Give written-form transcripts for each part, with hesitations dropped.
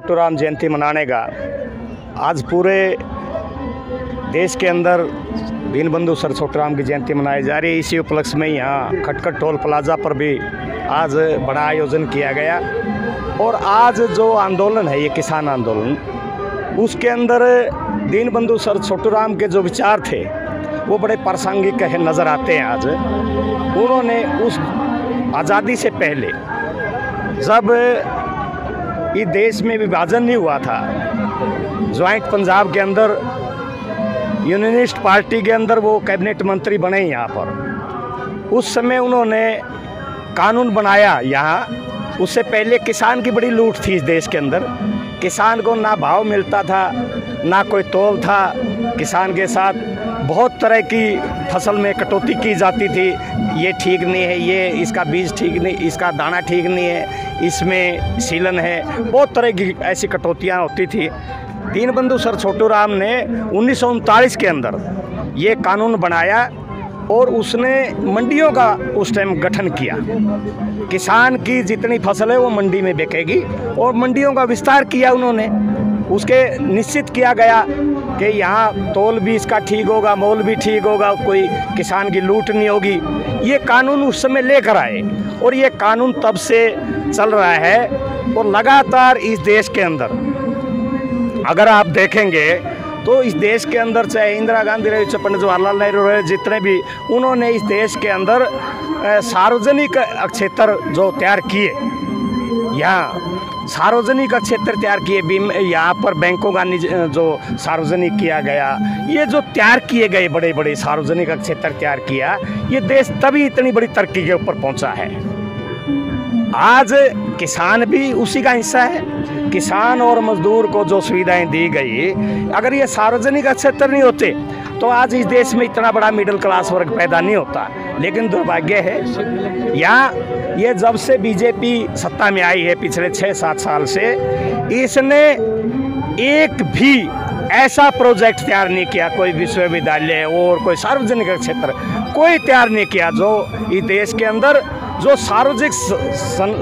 छोटू राम जयंती मनाने का आज पूरे देश के अंदर दीनबंधु सर छोटू राम की जयंती मनाई जा रही है। इसी उपलक्ष्य में यहाँ खटखट टोल प्लाजा पर भी आज बड़ा आयोजन किया गया। और आज जो आंदोलन है, ये किसान आंदोलन, उसके अंदर दीनबंधु सर छोटू राम के जो विचार थे वो बड़े प्रासंगिक नज़र आते हैं। आज उन्होंने उस आज़ादी से पहले, जब इस देश में विभाजन नहीं हुआ था, ज्वाइंट पंजाब के अंदर यूनियनिस्ट पार्टी के अंदर वो कैबिनेट मंत्री बने यहाँ पर, उस समय उन्होंने कानून बनाया यहाँ। उससे पहले किसान की बड़ी लूट थी इस देश के अंदर। किसान को ना भाव मिलता था, ना कोई तौल था। किसान के साथ बहुत तरह की फसल में कटौती की जाती थी। ये ठीक नहीं है, ये इसका बीज ठीक नहीं, इसका दाना ठीक नहीं है, इसमें सीलन है, बहुत तरह की ऐसी कटौतियाँ होती थी। दीनबंधु सर छोटू राम ने 1939 के अंदर ये कानून बनाया और उसने मंडियों का उस टाइम गठन किया। किसान की जितनी फसल है वो मंडी में बिकेगी और मंडियों का विस्तार किया उन्होंने। उसके निश्चित किया गया कि यहाँ तौल भी इसका ठीक होगा, मोल भी ठीक होगा, कोई किसान की लूट नहीं होगी। ये कानून उस समय लेकर आए और ये कानून तब से चल रहा है। और लगातार इस देश के अंदर अगर आप देखेंगे तो इस देश के अंदर चाहे इंदिरा गांधी रहे, चाहे पंडित जवाहरलाल नेहरू रहे, जितने भी, उन्होंने इस देश के अंदर सार्वजनिक क्षेत्र जो तैयार किए, यहाँ सार्वजनिक क्षेत्र तैयार किए, यहाँ पर बैंकों का जो सार्वजनिक किया गया, ये जो तैयार किए गए बड़े बड़े सार्वजनिक क्षेत्र तैयार किया, ये देश तभी इतनी बड़ी तरक्की के ऊपर पहुँचा है। आज किसान भी उसी का हिस्सा है। किसान और मजदूर को जो सुविधाएं दी गई, अगर ये सार्वजनिक क्षेत्र नहीं होते तो आज इस देश में इतना बड़ा मिडिल क्लास वर्ग पैदा नहीं होता। लेकिन दुर्भाग्य है, यहाँ ये जब से बीजेपी सत्ता में आई है पिछले 6-7 साल से, इसने एक भी ऐसा प्रोजेक्ट तैयार नहीं किया, कोई विश्वविद्यालय और कोई सार्वजनिक क्षेत्र कोई तैयार नहीं किया, जो इस देश के अंदर जो सार्वजनिक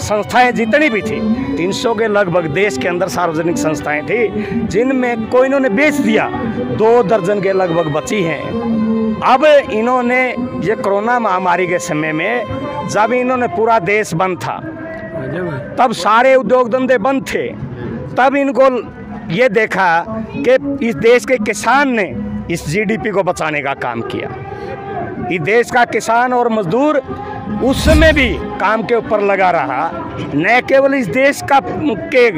संस्थाएं जितनी भी थी, 300 के लगभग देश के अंदर सार्वजनिक संस्थाएं थी, जिनमें कोई इन्होंने बेच दिया, 2 दर्जन के लगभग बची हैं। अब इन्होंने ये कोरोना महामारी के समय में, जब इन्होंने पूरा देश बंद था, तब सारे उद्योग धंधे बंद थे, तब इनको ये देखा कि इस देश के किसान ने इस जीडीपी को बचाने का काम किया। इस देश का किसान और मजदूर उस समय भी काम के ऊपर लगा रहा, न केवल इस देश का के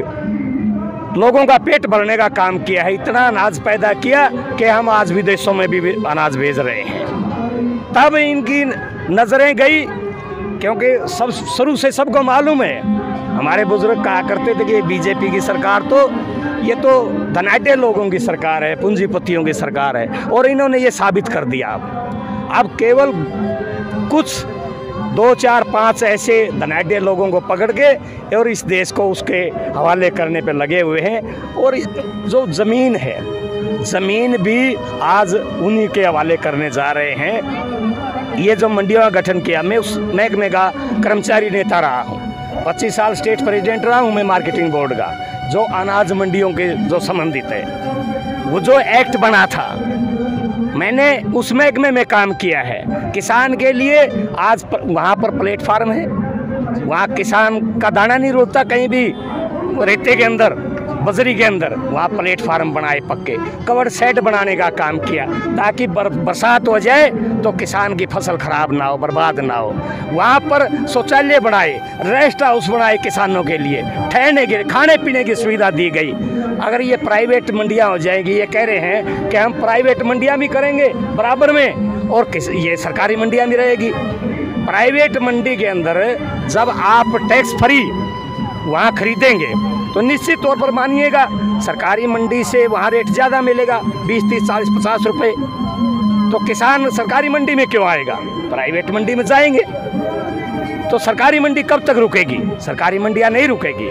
लोगों का पेट भरने का काम किया है, इतना अनाज पैदा किया कि हम आज विदेशों में भी अनाज भेज रहे हैं। तब इनकी नज़रें गई, क्योंकि सब शुरू से सबको मालूम है, हमारे बुजुर्ग कहा करते थे कि बीजेपी की सरकार तो ये तो धनाढ्य लोगों की सरकार है, पूंजीपतियों की सरकार है, और इन्होंने ये साबित कर दिया। अब केवल कुछ 2-4-5 ऐसे धनाढ्य लोगों को पकड़ के और इस देश को उसके हवाले करने पे लगे हुए हैं। और जो ज़मीन है, ज़मीन भी आज उन्हीं के हवाले करने जा रहे हैं। ये जो मंडियों का गठन किया, मैं उस महकमे का कर्मचारी नेता रहा हूँ, 25 साल स्टेट प्रेसिडेंट रहा हूँ मैं मार्केटिंग बोर्ड का, जो अनाज मंडियों के जो संबंधित है। वो जो एक्ट बना था, मैंने उस महकमे में काम किया है। किसान के लिए आज वहाँ पर प्लेटफार्म है, वहाँ किसान का दाना नहीं रोकता कहीं भी, रेते के अंदर, बजरी के अंदर, वहाँ प्लेटफार्म बनाए, पक्के कवर सेट बनाने का काम किया, ताकि बरसात हो जाए तो किसान की फसल खराब ना हो, बर्बाद ना हो। वहाँ पर शौचालय बनाए, रेस्ट हाउस बनाए किसानों के लिए, ठहरने के, खाने पीने की सुविधा दी गई। अगर ये प्राइवेट मंडियाँ हो जाएंगी, ये कह रहे हैं कि हम प्राइवेट मंडियाँ भी करेंगे बराबर में, और ये सरकारी मंडियाँ भी रहेगी। प्राइवेट मंडी के अंदर जब आप टैक्स फ्री वहाँ खरीदेंगे तो निश्चित तौर पर मानिएगा सरकारी मंडी से वहाँ रेट ज़्यादा मिलेगा, 20, 30, 40, 50 रुपये। तो किसान सरकारी मंडी में क्यों आएगा, प्राइवेट मंडी में जाएंगे। तो सरकारी मंडी कब तक रुकेगी? सरकारी मंडियाँ नहीं रुकेगी।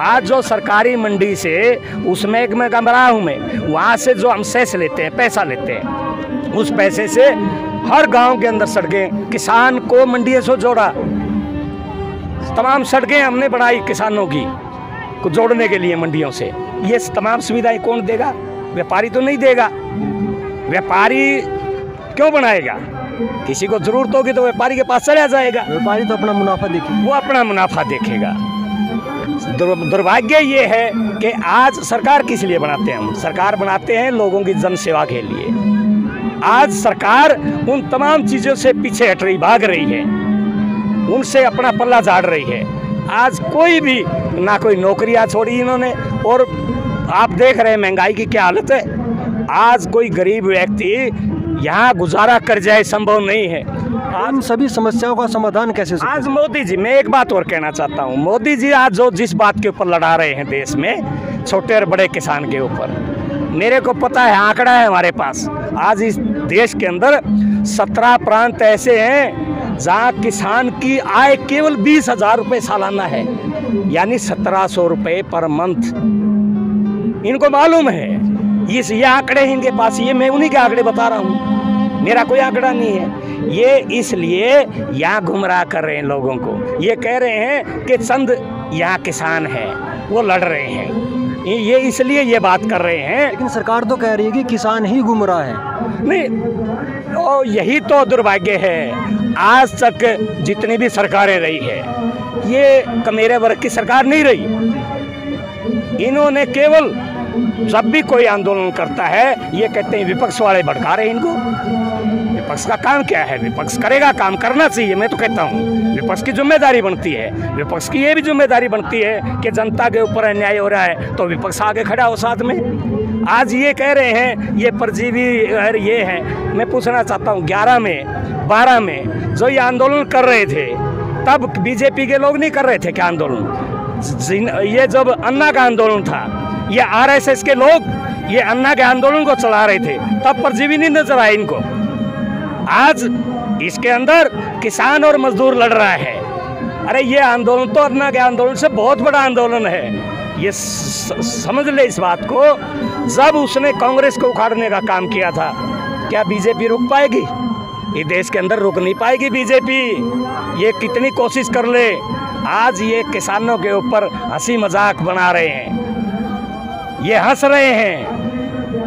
आज जो सरकारी मंडी से उस महकमे का बना हूँ मैं, वहाँ से जो हम सेस लेते हैं, पैसा लेते हैं, उस पैसे से हर गांव के अंदर सड़कें, किसान को मंडियों से जोड़ा, तमाम सड़कें हमने बनाई किसानों की। को जोड़ने के लिए मंडियों से। ये तमाम सुविधाएं कौन देगा? व्यापारी तो नहीं देगा। व्यापारी क्यों बनाएगा? किसी को जरूरत होगी तो व्यापारी के पास चला जाएगा। व्यापारी तो अपना मुनाफा देखेगा, वो अपना मुनाफा देखेगा। दुर्भाग्य ये है कि आज सरकार किस लिए बनाते हैं हम? सरकार बनाते हैं लोगों की जन सेवा के लिए। आज सरकार उन तमाम चीज़ों से पीछे हट रही, भाग रही है, उनसे अपना पल्ला झाड़ रही है। आज कोई भी ना कोई नौकरियां छोड़ी इन्होंने, और आप देख रहे हैं महंगाई की क्या हालत है। आज कोई गरीब व्यक्ति यहाँ गुजारा कर जाए संभव नहीं है। आज सभी समस्याओं का समाधान कैसे? आज मोदी जी, मैं एक बात और कहना चाहता हूँ, मोदी जी आज जिस बात के ऊपर लड़ा रहे हैं देश में, छोटे और बड़े किसान के ऊपर, मेरे को पता है, आंकड़ा है हमारे पास। आज इस देश के अंदर 17 प्रांत ऐसे हैं जहाँ किसान की आय केवल 20,000 रुपये सालाना है, यानी 1700 रुपये पर मंथ। इनको मालूम है, ये आंकड़े हैं इनके पास। ये मैं उन्हीं के आंकड़े बता रहा हूँ, मेरा कोई आंकड़ा नहीं है। ये इसलिए यहाँ गुमराह कर रहे हैं लोगों को। ये कह रहे हैं कि चंद यहाँ किसान हैं, वो लड़ रहे हैं, ये इसलिए ये बात कर रहे हैं। लेकिन सरकार तो कह रही है कि किसान ही गुमराह है। नहीं, और यही तो दुर्भाग्य है। आज तक जितनी भी सरकारें रही है, ये कमेरे वर्ग की सरकार नहीं रही। इन्होंने केवल जब भी कोई आंदोलन करता है, ये कहते हैं विपक्ष वाले भड़का रहे हैं इनको। विपक्ष का काम क्या है? विपक्ष करेगा, काम करना चाहिए। मैं तो कहता हूँ विपक्ष की जिम्मेदारी बनती है। विपक्ष की ये भी जिम्मेदारी बनती है कि जनता के ऊपर अन्याय हो रहा है तो विपक्ष आगे खड़ा हो साथ में। आज ये कह रहे हैं ये परजीवी ये है। मैं पूछना चाहता हूँ, 11 में 12 में जो ये आंदोलन कर रहे थे, तब बीजेपी के लोग नहीं कर रहे थे क्या आंदोलन? ये जब अन्ना का आंदोलन था, ये आरएसएस के लोग ये अन्ना के आंदोलन को चला रहे थे, तब परजीवी नहीं नजर आए इनको। आज इसके अंदर किसान और मजदूर लड़ रहा है। अरे ये आंदोलन तो अन्ना के आंदोलन से बहुत बड़ा आंदोलन है। ये समझ ले इस बात को। जब उसने कांग्रेस को उखाड़ने का काम किया था, क्या बीजेपी रुक पाएगी? ये देश के अंदर रुक नहीं पाएगी बीजेपी, ये कितनी कोशिश कर ले। आज ये किसानों के ऊपर हंसी मजाक बना रहे हैं, ये हंस रहे हैं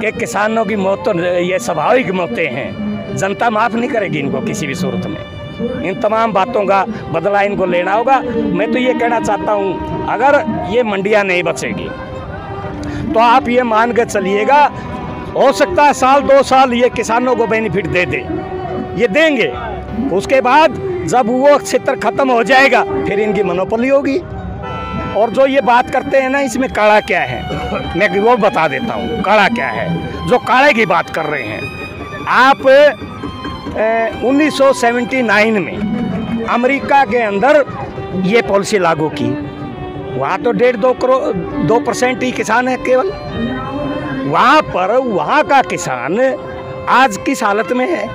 कि किसानों की मौत तो ये स्वाभाविक मौतें हैं, जनता माफ़ नहीं करेगी इनको किसी भी सूरत में। इन तमाम बातों का बदला इनको लेना होगा। मैं तो ये कहना चाहता हूँ, अगर ये मंडियाँ नहीं बचेगी तो आप ये मान के चलिएगा, हो सकता है साल 2 साल ये किसानों को बेनिफिट दे दे, ये देंगे। उसके बाद जब वो क्षेत्र खत्म हो जाएगा, फिर इनकी मोनोपोली होगी। और जो ये बात करते हैं ना, इसमें काला क्या है, मैं वो बता देता हूँ काला क्या है। जो काले की बात कर रहे हैं आप, 1979 में अमेरिका के अंदर ये पॉलिसी लागू की। वहाँ तो 1.5-2% ही किसान है केवल। वहाँ पर वहाँ का किसान आज किस हालत में है?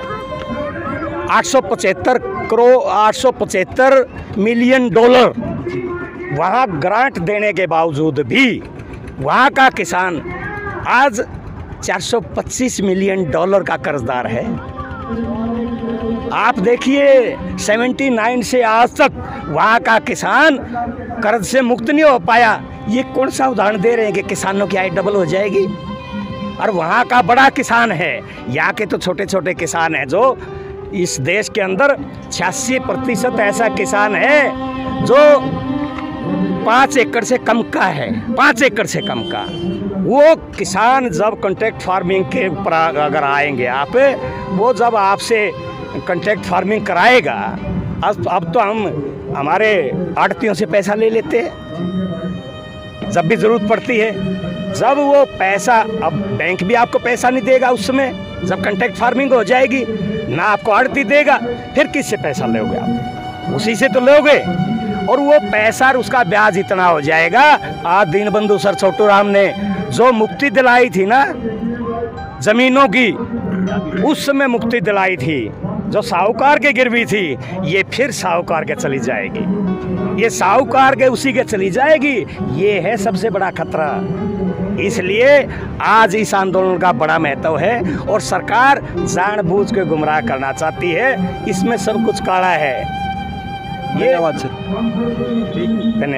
875 मिलियन डॉलर वहाँ ग्रांट देने के बावजूद भी वहाँ का किसान आज 425 मिलियन डॉलर का कर्जदार है। आप देखिए 79 से आज तक वहाँ का किसान कर्ज से मुक्त नहीं हो पाया। ये कौन सा उदाहरण दे रहे हैं कि किसानों की आय डबल हो जाएगी? और वहाँ का बड़ा किसान है, यहाँ के तो छोटे छोटे किसान हैं। जो इस देश के अंदर 86% ऐसा किसान है जो 5 एकड़ से कम का है, 5 एकड़ से कम का। वो किसान जब कॉन्ट्रैक्ट फार्मिंग के ऊपर अगर आएंगे आप, वो जब आपसे कॉन्ट्रैक्ट फार्मिंग कराएगा, अब तो हम हमारे आड़तियों से पैसा ले लेते हैं जब भी ज़रूरत पड़ती है। जब वो पैसा, अब बैंक भी आपको पैसा नहीं देगा उस समय, जब कॉन्ट्रैक्ट फार्मिंग हो जाएगी ना आपको आड़ती देगा, फिर किससे पैसा लोगे आप? उसी से तो लोगे। और वो पैसा और उसका ब्याज इतना हो जाएगा। आज दीनबंधु सर छोटू राम ने जो मुक्ति दिलाई थी ना ज़मीनों की, उस समय मुक्ति दिलाई थी, जो साहूकार के गिरवी थी, ये फिर साहूकार के चली जाएगी। ये साहूकार के उसी के चली जाएगी। ये है सबसे बड़ा खतरा। इसलिए आज इस आंदोलन का बड़ा महत्व है और सरकार जानबूझ के गुमराह करना चाहती है। इसमें सब कुछ काला है। धन्यवाद सर। ठीक, धन्यवाद।